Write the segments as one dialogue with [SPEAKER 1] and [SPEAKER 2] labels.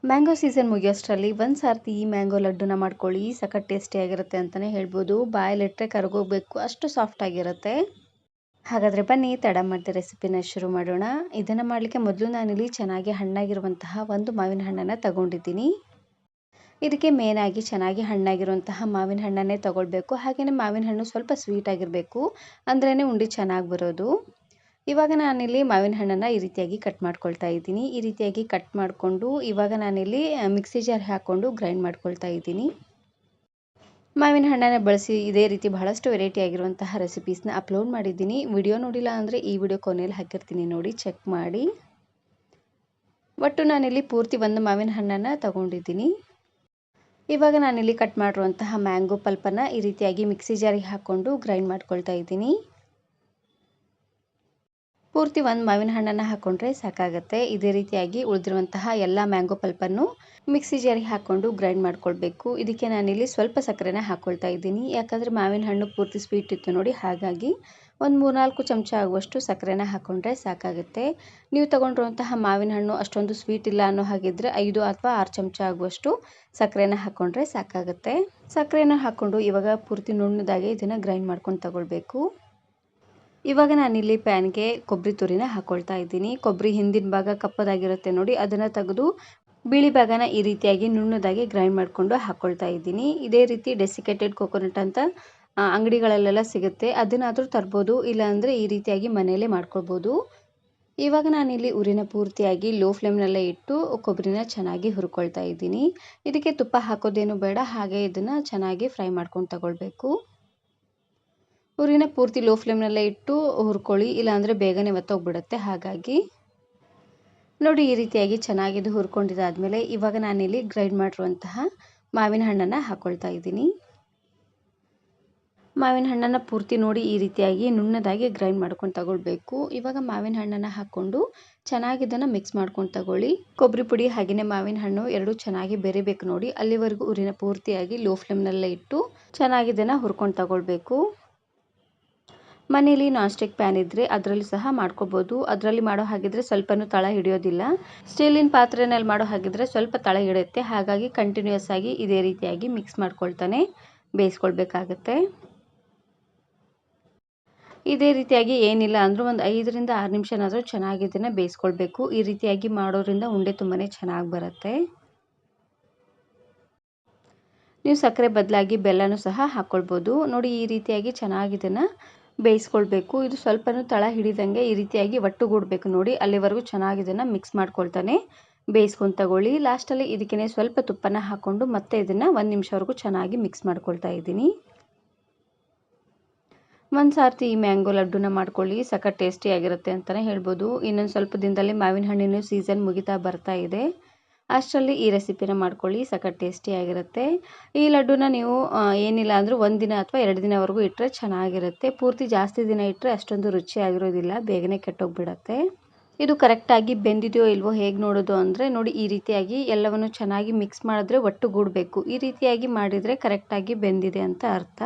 [SPEAKER 1] Mango season ಮುಗಿಯೋಷ್ಟರಲ್ಲಿ ಒಂದು ಸಾರ್ತಿ ಈ mango ಲಡ್ಡುನ ಮಾಡ್ಕೊಳ್ಳಿ. ಸಖತ್ ಟೇಸ್ಟಿಯಾಗಿರುತ್ತೆ ಅಂತಲೇ ಹೇಳ್ಬೋದು. ಬಾಯಲ್ಲಿಟ್ಟರೆ ಕರಗೋಗಬೇಕು, ಅಷ್ಟು ಸಾಫ್ಟಾಗಿರುತ್ತೆ. ಹಾಗಾದರೆ ಬನ್ನಿ ತಡ ಮಾಡದೆ ರೆಸಿಪಿನ ಶುರು ಮಾಡೋಣ. ಇದನ್ನು ಮಾಡಲಿಕ್ಕೆ ಮೊದಲು ನಾನಿಲ್ಲಿ ಚೆನ್ನಾಗಿ ಹಣ್ಣಾಗಿರುವಂತಹ ಒಂದು ಮಾವಿನ ಹಣ್ಣನ್ನು ತಗೊಂಡಿದ್ದೀನಿ. ಇದಕ್ಕೆ ಮೇನಾಗಿ ಚೆನ್ನಾಗಿ ಹಣ್ಣಾಗಿರುವಂತಹ ಮಾವಿನ ಹಣ್ಣನ್ನೇ ತಗೊಳ್ಬೇಕು. ಹಾಗೆಯೇ ಮಾವಿನ ಹಣ್ಣು ಸ್ವಲ್ಪ ಸ್ವೀಟ್ ಆಗಿರಬೇಕು, ಅಂದ್ರೇ ಉಂಡೆ ಚೆನ್ನಾಗಿ ಬರೋದು. ಇವಾಗ ನಾನಿಲ್ಲಿ ಮಾವಿನ ಹಣ್ಣನ್ನು ಈ ರೀತಿಯಾಗಿ ಕಟ್ ಮಾಡ್ಕೊಳ್ತಾ ಇದ್ದೀನಿ. ಈ ರೀತಿಯಾಗಿ ಕಟ್ ಮಾಡಿಕೊಂಡು ಇವಾಗ ನಾನಿಲ್ಲಿ ಮಿಕ್ಸಿ ಜಾರ್ ಹಾಕ್ಕೊಂಡು ಗ್ರೈಂಡ್ ಮಾಡ್ಕೊಳ್ತಾ ಇದ್ದೀನಿ. ಮಾವಿನ ಹಣ್ಣನ್ನು ಬಳಸಿ ಇದೇ ರೀತಿ ಬಹಳಷ್ಟು ವೆರೈಟಿ ಆಗಿರುವಂತಹ ರೆಸಿಪೀಸ್ನ ಅಪ್ಲೋಡ್ ಮಾಡಿದ್ದೀನಿ. ವಿಡಿಯೋ ನೋಡಿಲ್ಲ ಅಂದರೆ ಈ ವಿಡಿಯೋ ಕೊನೆಯಲ್ಲಿ ಹಾಕಿರ್ತೀನಿ, ನೋಡಿ ಚೆಕ್ ಮಾಡಿ. ಒಟ್ಟು ನಾನಿಲ್ಲಿ ಪೂರ್ತಿ ಒಂದು ಮಾವಿನ ಹಣ್ಣನ್ನು ತಗೊಂಡಿದ್ದೀನಿ. ಇವಾಗ ನಾನಿಲ್ಲಿ ಕಟ್ ಮಾಡಿರುವಂತಹ ಮ್ಯಾಂಗೋ ಪಲ್ಪನ್ನು ಈ ರೀತಿಯಾಗಿ ಮಿಕ್ಸಿ ಜಾರಿಗೆ ಹಾಕ್ಕೊಂಡು ಗ್ರೈಂಡ್ ಮಾಡ್ಕೊಳ್ತಾ ಇದ್ದೀನಿ. ಪೂರ್ತಿ ಒಂದು ಮಾವಿನ ಹಣ್ಣನ್ನು ಹಾಕ್ಕೊಂಡ್ರೆ ಸಾಕಾಗುತ್ತೆ. ಇದೇ ರೀತಿಯಾಗಿ ಉಳಿದಿರುವಂತಹ ಎಲ್ಲ ಮ್ಯಾಂಗೋ ಪಲ್ಪನ್ನು ಮಿಕ್ಸಿ ಜಾರಿಗೆ ಹಾಕ್ಕೊಂಡು ಗ್ರೈಂಡ್ ಮಾಡ್ಕೊಳ್ಬೇಕು. ಇದಕ್ಕೆ ನಾನಿಲ್ಲಿ ಸ್ವಲ್ಪ ಸಕ್ಕರೆನ ಹಾಕ್ಕೊಳ್ತಾ ಇದ್ದೀನಿ, ಯಾಕಂದರೆ ಮಾವಿನ ಹಣ್ಣು ಪೂರ್ತಿ ಸ್ವೀಟ್ ಇತ್ತು ನೋಡಿ, ಹಾಗಾಗಿ ಒಂದು 3-4 ಚಮಚ ಆಗುವಷ್ಟು ಸಕ್ಕರೆನ ಹಾಕ್ಕೊಂಡ್ರೆ ಸಾಕಾಗುತ್ತೆ. ನೀವು ತಗೊಂಡಿರುವಂತಹ ಮಾವಿನ ಹಣ್ಣು ಅಷ್ಟೊಂದು ಸ್ವೀಟ್ ಇಲ್ಲ ಅನ್ನೋ ಹಾಗಿದ್ರೆ 5 ಅಥವಾ 6 ಚಮಚ ಆಗುವಷ್ಟು ಸಕ್ಕರೆನ ಹಾಕ್ಕೊಂಡ್ರೆ ಸಾಕಾಗುತ್ತೆ. ಸಕ್ಕರೆನ ಹಾಕ್ಕೊಂಡು ಇವಾಗ ಪೂರ್ತಿ ನುಣ್ಣದಾಗಿ ಇದನ್ನು ಗ್ರೈಂಡ್ ಮಾಡ್ಕೊಂಡು ತಗೊಳ್ಬೇಕು. ಇವಾಗ ನಾನಿಲ್ಲಿ ಪ್ಯಾನ್ಗೆ ಕೊಬ್ಬರಿ ತುರಿನ ಹಾಕ್ಕೊಳ್ತಾ ಇದ್ದೀನಿ. ಕೊಬ್ಬರಿ ಹಿಂದಿನ ಭಾಗ ಕಪ್ಪದಾಗಿರುತ್ತೆ ನೋಡಿ, ಅದನ್ನು ತೆಗೆದು ಬಿಳಿ ಭಾಗನ ಈ ರೀತಿಯಾಗಿ ನುಣ್ಣದಾಗಿ ಗ್ರೈಂಡ್ ಮಾಡಿಕೊಂಡು ಹಾಕ್ಕೊಳ್ತಾ ಇದ್ದೀನಿ. ಇದೇ ರೀತಿ ಡೆಸಿಕೇಟೆಡ್ ಕೊಕೊನಟ್ ಅಂತ ಅಂಗಡಿಗಳಲ್ಲೆಲ್ಲ ಸಿಗುತ್ತೆ, ಅದನ್ನಾದರೂ ತರ್ಬೋದು, ಇಲ್ಲಾಂದರೆ ಈ ರೀತಿಯಾಗಿ ಮನೆಯಲ್ಲೇ ಮಾಡ್ಕೊಳ್ಬೋದು. ಇವಾಗ ನಾನಿಲ್ಲಿ ಉರಿನ ಪೂರ್ತಿಯಾಗಿ ಲೋ ಫ್ಲೇಮ್ನಲ್ಲೇ ಇಟ್ಟು ಕೊಬ್ಬರಿನ ಚೆನ್ನಾಗಿ ಹುರ್ಕೊಳ್ತಾ ಇದ್ದೀನಿ. ಇದಕ್ಕೆ ತುಪ್ಪ ಹಾಕೋದೇನು ಬೇಡ, ಹಾಗೆ ಇದನ್ನು ಚೆನ್ನಾಗಿ ಫ್ರೈ ಮಾಡ್ಕೊಂಡು ತಗೊಳ್ಬೇಕು. ಉರಿನ ಪೂರ್ತಿ ಲೋ ಫ್ಲೇಮ್ನಲ್ಲೇ ಇಟ್ಟು ಹುರ್ಕೊಳ್ಳಿ, ಇಲ್ಲಾಂದರೆ ಬೇಗನೆ ಒತ್ತೋಗ್ಬಿಡುತ್ತೆ. ಹಾಗಾಗಿ ನೋಡಿ ಈ ರೀತಿಯಾಗಿ ಚೆನ್ನಾಗಿದ್ದು ಹುರ್ಕೊಂಡಿದ್ದಾದಮೇಲೆ ಇವಾಗ ನಾನಿಲ್ಲಿ ಗ್ರೈಂಡ್ ಮಾಡಿರುವಂತಹ ಮಾವಿನ ಹಣ್ಣನ್ನು ಹಾಕ್ಕೊಳ್ತಾ ಇದ್ದೀನಿ. ಮಾವಿನ ಹಣ್ಣನ್ನು ಪೂರ್ತಿ ನೋಡಿ ಈ ರೀತಿಯಾಗಿ ನುಣ್ಣದಾಗಿ ಗ್ರೈಂಡ್ ಮಾಡ್ಕೊಂಡು ತಗೊಳ್ಬೇಕು. ಇವಾಗ ಮಾವಿನ ಹಣ್ಣನ್ನು ಹಾಕ್ಕೊಂಡು ಚೆನ್ನಾಗಿ ಇದನ್ನು ಮಿಕ್ಸ್ ಮಾಡ್ಕೊಂಡು ತಗೊಳ್ಳಿ. ಕೊಬ್ಬರಿ ಪುಡಿ ಹಾಗೆಯೇ ಮಾವಿನ ಹಣ್ಣು ಎರಡೂ ಚೆನ್ನಾಗಿ ಬೆರಿಬೇಕು ನೋಡಿ, ಅಲ್ಲಿವರೆಗೂ ಉರಿನ ಪೂರ್ತಿಯಾಗಿ ಲೋ ಫ್ಲೇಮ್ನಲ್ಲೇ ಇಟ್ಟು ಚೆನ್ನಾಗಿ ಇದನ್ನು ಹುರ್ಕೊಂಡು ತಗೊಳ್ಬೇಕು. ಮನೇಲಿ ನಾನ್ ಸ್ಟಿಕ್ ಪ್ಯಾನ್ ಇದ್ದರೆ ಅದರಲ್ಲಿ ಸಹ ಮಾಡ್ಕೋಬೋದು. ಅದರಲ್ಲಿ ಮಾಡೋ ಹಾಗಿದ್ರೆ ಸ್ವಲ್ಪನೂ ತಳ ಹಿಡಿಯೋದಿಲ್ಲ. ಸ್ಟೀಲಿನ ಪಾತ್ರೆನಲ್ಲಿ ಮಾಡೋ ಹಾಗಿದ್ರೆ ಸ್ವಲ್ಪ ತಳ ಹಿಡಿಯುತ್ತೆ. ಹಾಗಾಗಿ ಕಂಟಿನ್ಯೂಸ್ ಆಗಿ ಇದೇ ರೀತಿಯಾಗಿ ಮಿಕ್ಸ್ ಮಾಡ್ಕೊಳ್ತಾನೆ ಬೇಯಿಸ್ಕೊಳ್ಬೇಕಾಗತ್ತೆ. ಇದೇ ರೀತಿಯಾಗಿ ಏನಿಲ್ಲ ಅಂದರೂ ಒಂದು 5ರಿಂದ 6 ನಿಮಿಷನಾದರೂ ಚೆನ್ನಾಗಿ ಇದನ್ನು ಬೇಯಿಸ್ಕೊಳ್ಬೇಕು. ಈ ರೀತಿಯಾಗಿ ಮಾಡೋದ್ರಿಂದ ಉಂಡೆ ತುಂಬಾ ಚೆನ್ನಾಗಿ ಬರುತ್ತೆ. ನೀವು ಸಕ್ಕರೆ ಬದಲಾಗಿ ಬೆಲ್ಲನೂ ಸಹ ಹಾಕ್ಕೊಳ್ಬೋದು. ನೋಡಿ ಈ ರೀತಿಯಾಗಿ ಚೆನ್ನಾಗಿ ಇದನ್ನು ಬೇಯಿಸ್ಕೊಳ್ಬೇಕು. ಇದು ಸ್ವಲ್ಪನೂ ತಳ ಹಿಡಿದಂಗೆ ಈ ರೀತಿಯಾಗಿ ಒಟ್ಟುಗೂಡಬೇಕು ನೋಡಿ, ಅಲ್ಲಿವರೆಗೂ ಚೆನ್ನಾಗಿ ಇದನ್ನು ಮಿಕ್ಸ್ ಮಾಡ್ಕೊಳ್ತಾನೆ ಬೇಯಿಸ್ಕೊಂಡು ತಗೊಳ್ಳಿ. ಲಾಸ್ಟಲ್ಲಿ ಇದಕ್ಕೆ ಸ್ವಲ್ಪ ತುಪ್ಪನ ಹಾಕ್ಕೊಂಡು ಮತ್ತೆ ಇದನ್ನು 1 ನಿಮಿಷವರೆಗೂ ಚೆನ್ನಾಗಿ ಮಿಕ್ಸ್ ಮಾಡ್ಕೊಳ್ತಾ ಇದ್ದೀನಿ. ಒಂದು ಸಾರ್ತಿ ಈ ಮ್ಯಾಂಗೋ ಲಡ್ಡುನ ಮಾಡ್ಕೊಳ್ಳಿ, ಸಖತ್ ಟೇಸ್ಟಿಯಾಗಿರುತ್ತೆ ಅಂತಲೇ ಹೇಳ್ಬೋದು. ಇನ್ನೊಂದು ಸ್ವಲ್ಪ ದಿನದಲ್ಲಿ ಮಾವಿನ ಹಣ್ಣಿನ ಸೀಸನ್ ಮುಗಿತಾ ಬರ್ತಾ ಇದೆ. ಅಷ್ಟರಲ್ಲಿ ಈ ರೆಸಿಪಿನ ಮಾಡ್ಕೊಳ್ಳಿ, ಸಖತ್ ಟೇಸ್ಟಿಯಾಗಿರುತ್ತೆ. ಈ ಲಡ್ಡುನ ನೀವು ಏನಿಲ್ಲ ಅಂದರೂ 1 ದಿನ ಅಥವಾ 2 ದಿನವರೆಗೂ ಇಟ್ಟರೆ ಚೆನ್ನಾಗಿರುತ್ತೆ. ಪೂರ್ತಿ ಜಾಸ್ತಿ ದಿನ ಇಟ್ಟರೆ ಅಷ್ಟೊಂದು ರುಚಿಯಾಗಿರೋದಿಲ್ಲ, ಬೇಗನೆ ಕೆಟ್ಟೋಗ್ಬಿಡತ್ತೆ. ಇದು ಕರೆಕ್ಟಾಗಿ ಬೆಂದಿದೆಯೋ ಇಲ್ವೋ ಹೇಗೆ ನೋಡೋದು ಅಂದರೆ ನೋಡಿ, ಈ ರೀತಿಯಾಗಿ ಎಲ್ಲವನ್ನು ಚೆನ್ನಾಗಿ ಮಿಕ್ಸ್ ಮಾಡಿದ್ರೆ ಒಟ್ಟುಗೂಡಬೇಕು. ಈ ರೀತಿಯಾಗಿ ಮಾಡಿದರೆ ಕರೆಕ್ಟಾಗಿ ಬೆಂದಿದೆ ಅಂತ ಅರ್ಥ.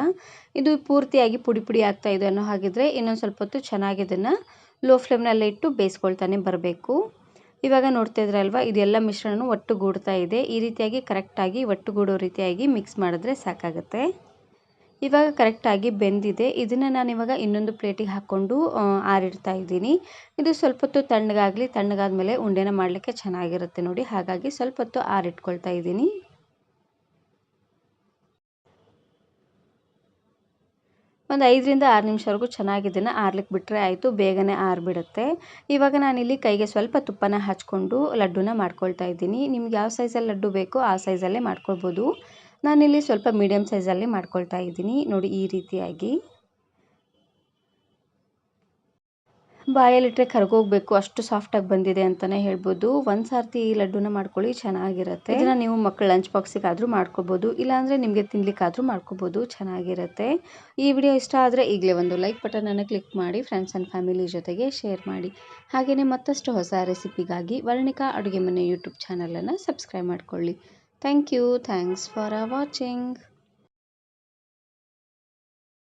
[SPEAKER 1] ಇದು ಪೂರ್ತಿಯಾಗಿ ಪುಡಿ ಪುಡಿ ಆಗ್ತಾ ಇದೆ ಅನ್ನೋ ಹಾಗಿದ್ರೆ ಇನ್ನೊಂದು ಸ್ವಲ್ಪ ಹೊತ್ತು ಚೆನ್ನಾಗಿ ಇದನ್ನು ಲೋ ಫ್ಲೇಮ್ನಲ್ಲೇ ಇಟ್ಟು ಬೇಯಿಸ್ಕೊಳ್ತಾನೆ ಬರಬೇಕು. ಇವಾಗ ನೋಡ್ತಾ ಇದ್ರಲ್ವಾ, ಇದೆಲ್ಲ ಮಿಶ್ರಣನೂ ಒಟ್ಟುಗೂಡ್ತಾ ಇದೆ. ಈ ರೀತಿಯಾಗಿ ಕರೆಕ್ಟಾಗಿ ಒಟ್ಟುಗೂಡೋ ರೀತಿಯಾಗಿ ಮಿಕ್ಸ್ ಮಾಡಿದ್ರೆ ಸಾಕಾಗುತ್ತೆ. ಇವಾಗ ಕರೆಕ್ಟಾಗಿ ಬೆಂದಿದೆ. ಇದನ್ನು ನಾನಿವಾಗ ಇನ್ನೊಂದು ಪ್ಲೇಟಿಗೆ ಹಾಕ್ಕೊಂಡು ಆರಿಡ್ತಾ ಇದ್ದೀನಿ. ಇದು ಸ್ವಲ್ಪ ಹೊತ್ತು ತಣ್ಣಗಾಗಲಿ, ತಣ್ಣಗಾದ್ಮೇಲೆ ಉಂಡೆನ ಮಾಡಲಿಕ್ಕೆ ಚೆನ್ನಾಗಿರುತ್ತೆ ನೋಡಿ, ಹಾಗಾಗಿ ಸ್ವಲ್ಪ ಹೊತ್ತು ಆರಿಟ್ಕೊಳ್ತಾ ಇದ್ದೀನಿ. ಒಂದು 5ರಿಂದ 6 ನಿಮಿಷವರೆಗೂ ಚೆನ್ನಾಗಿ ಇದನ್ನು ಆರ್ಲಿಕ್ಕೆ ಬಿಟ್ಟರೆ ಆಯಿತು, ಬೇಗನೆ ಆರಿಬಿಡುತ್ತೆ. ಇವಾಗ ನಾನಿಲ್ಲಿ ಕೈಗೆ ಸ್ವಲ್ಪ ತುಪ್ಪನ ಹಚ್ಕೊಂಡು ಲಡ್ಡುನ ಮಾಡ್ಕೊಳ್ತಾ ಇದ್ದೀನಿ. ನಿಮ್ಗೆ ಯಾವ ಸೈಜಲ್ಲಿ ಲಡ್ಡು ಬೇಕೋ ಆ ಸೈಜಲ್ಲೇ ಮಾಡ್ಕೊಳ್ಬೋದು. ನಾನಿಲ್ಲಿ ಸ್ವಲ್ಪ ಮೀಡಿಯಮ್ ಸೈಜಲ್ಲಿ ಮಾಡ್ಕೊಳ್ತಾ ಇದ್ದೀನಿ ನೋಡಿ, ಈ ರೀತಿಯಾಗಿ. ಬಾಯಲ್ಲಿಟ್ಟರೆ ಕರಗೋಗಬೇಕು, ಅಷ್ಟು ಸಾಫ್ಟಾಗಿ ಬಂದಿದೆ ಅಂತಲೇ ಹೇಳ್ಬೋದು. ಒಂದು ಸಾರ್ತಿ ಈ ಲಡ್ಡುನ ಮಾಡ್ಕೊಳ್ಳಿ, ಚೆನ್ನಾಗಿರುತ್ತೆ. ಇದನ್ನು ನೀವು ಮಕ್ಕಳ ಲಂಚ್ ಬಾಕ್ಸಿಗಾದರೂ ಮಾಡ್ಕೋಬೋದು, ಇಲ್ಲಾಂದರೆ ನಿಮಗೆ ತಿನ್ಲಿಕ್ಕಾದರೂ ಮಾಡ್ಕೋಬೋದು, ಚೆನ್ನಾಗಿರುತ್ತೆ. ಈ ವಿಡಿಯೋ ಇಷ್ಟ ಆದರೆ ಈಗಲೇ ಒಂದು ಲೈಕ್ ಬಟನನ್ನು ಕ್ಲಿಕ್ ಮಾಡಿ, ಫ್ರೆಂಡ್ಸ್ ಆ್ಯಂಡ್ ಫ್ಯಾಮಿಲಿ ಜೊತೆಗೆ ಶೇರ್ ಮಾಡಿ. ಹಾಗೆಯೇ ಮತ್ತಷ್ಟು ಹೊಸ ರೆಸಿಪಿಗಾಗಿ ವರ್ಣಿಕಾ ಅಡುಗೆ ಮನೆ ಯೂಟ್ಯೂಬ್ ಚಾನಲನ್ನು ಸಬ್ಸ್ಕ್ರೈಬ್ ಮಾಡ್ಕೊಳ್ಳಿ. Thanks for watching.